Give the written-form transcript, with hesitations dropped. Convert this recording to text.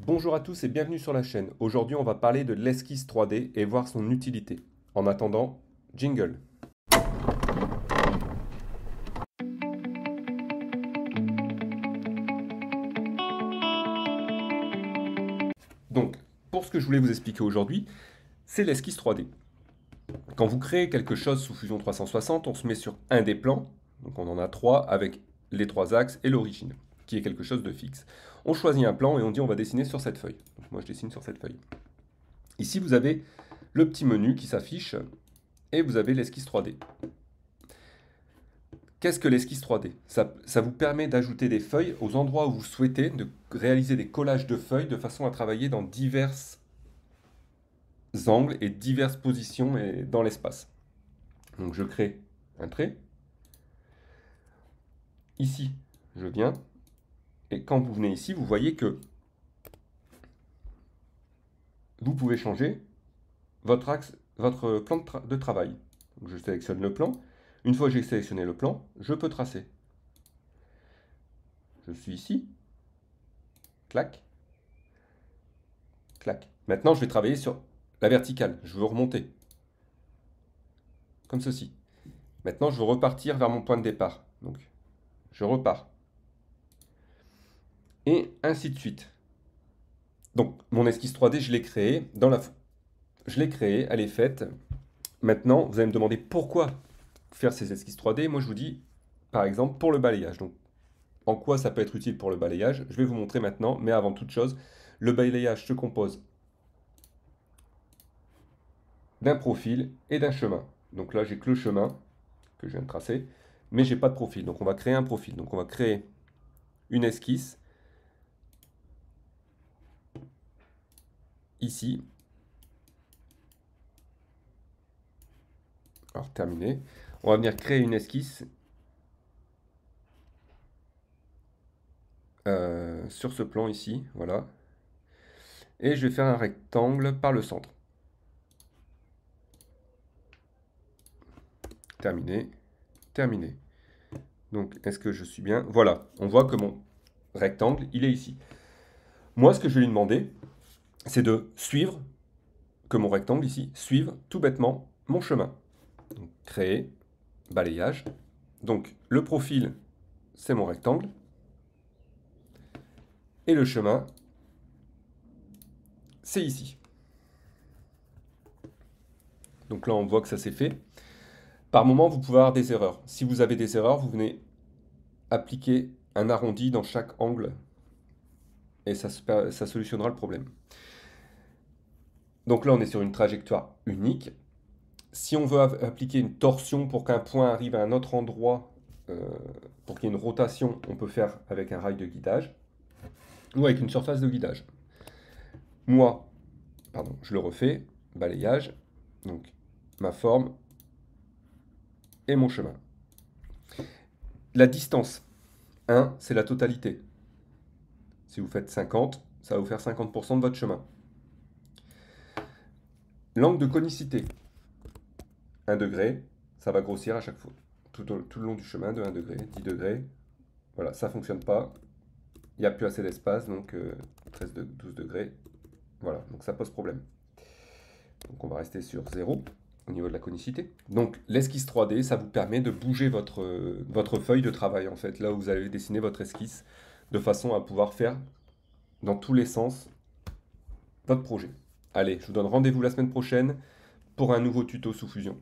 Bonjour à tous et bienvenue sur la chaîne. Aujourd'hui, on va parler de l'esquisse 3D et voir son utilité. En attendant, jingle. Donc, pour ce que je voulais vous expliquer aujourd'hui, c'est l'esquisse 3D. Quand vous créez quelque chose sous Fusion 360, on se met sur un des plans, donc on en a trois avec les trois axes et l'origine, qui est quelque chose de fixe. On choisit un plan et on dit on va dessiner sur cette feuille. Donc moi je dessine sur cette feuille. Ici vous avez le petit menu qui s'affiche et vous avez l'esquisse 3D. Qu'est-ce que l'esquisse 3D? Ça vous permet d'ajouter des feuilles aux endroits où vous souhaitez, de réaliser des collages de feuilles de façon à travailler dans divers angles et diverses positions dans l'espace. Donc je crée un trait. Ici, je viens. Et quand vous venez ici, vous voyez que vous pouvez changer votre axe, votre plan de travail. Donc je sélectionne le plan. Une fois que j'ai sélectionné le plan, je peux tracer. Je suis ici. Clac. Clac. Maintenant, je vais travailler sur la verticale. Je veux remonter. Comme ceci. Maintenant, je veux repartir vers mon point de départ. Donc, je repars. Et ainsi de suite. Donc, mon esquisse 3D, je l'ai créée. Je l'ai créée, elle est faite. Maintenant, vous allez me demander pourquoi faire ces esquisses 3D. Moi, je vous dis, par exemple, pour le balayage. Donc, en quoi ça peut être utile pour le balayage? Je vais vous montrer maintenant, mais avant toute chose, le balayage se compose d'un profil et d'un chemin. Donc là, j'ai que le chemin que je viens de tracer, mais j'ai pas de profil. Donc on va créer un profil. Donc on va créer une esquisse ici. Alors terminé. On va venir créer une esquisse sur ce plan ici, voilà. Et je vais faire un rectangle par le centre. Terminé, terminé. Donc est-ce que je suis bien? Voilà, on voit que mon rectangle, il est ici. Moi, ce que je vais lui demander, c'est de suivre, que mon rectangle ici, suive tout bêtement mon chemin. Donc, créer, balayage. Donc le profil, c'est mon rectangle. Et le chemin, c'est ici. Donc là, on voit que ça s'est fait. Par moment, vous pouvez avoir des erreurs. Si vous avez des erreurs, vous venez appliquer un arrondi dans chaque angle et ça solutionnera le problème. Donc là, on est sur une trajectoire unique. Si on veut appliquer une torsion pour qu'un point arrive à un autre endroit, pour qu'il y ait une rotation, on peut faire avec un rail de guidage ou avec une surface de guidage. Moi, pardon, je le refais, balayage, donc ma forme et mon chemin. La distance, 1, c'est la totalité. Si vous faites 50, ça va vous faire 50% de votre chemin. L'angle de conicité, 1 degré, ça va grossir à chaque fois, tout le long du chemin de 1 degré, 10 degrés. Voilà, ça ne fonctionne pas. Il n'y a plus assez d'espace, donc 12 degrés. Voilà, donc ça pose problème. Donc on va rester sur 0 au niveau de la conicité. Donc l'esquisse 3D, ça vous permet de bouger votre feuille de travail, en fait, là où vous allez dessiner votre esquisse, de façon à pouvoir faire dans tous les sens votre projet. Allez, je vous donne rendez-vous la semaine prochaine pour un nouveau tuto sous Fusion.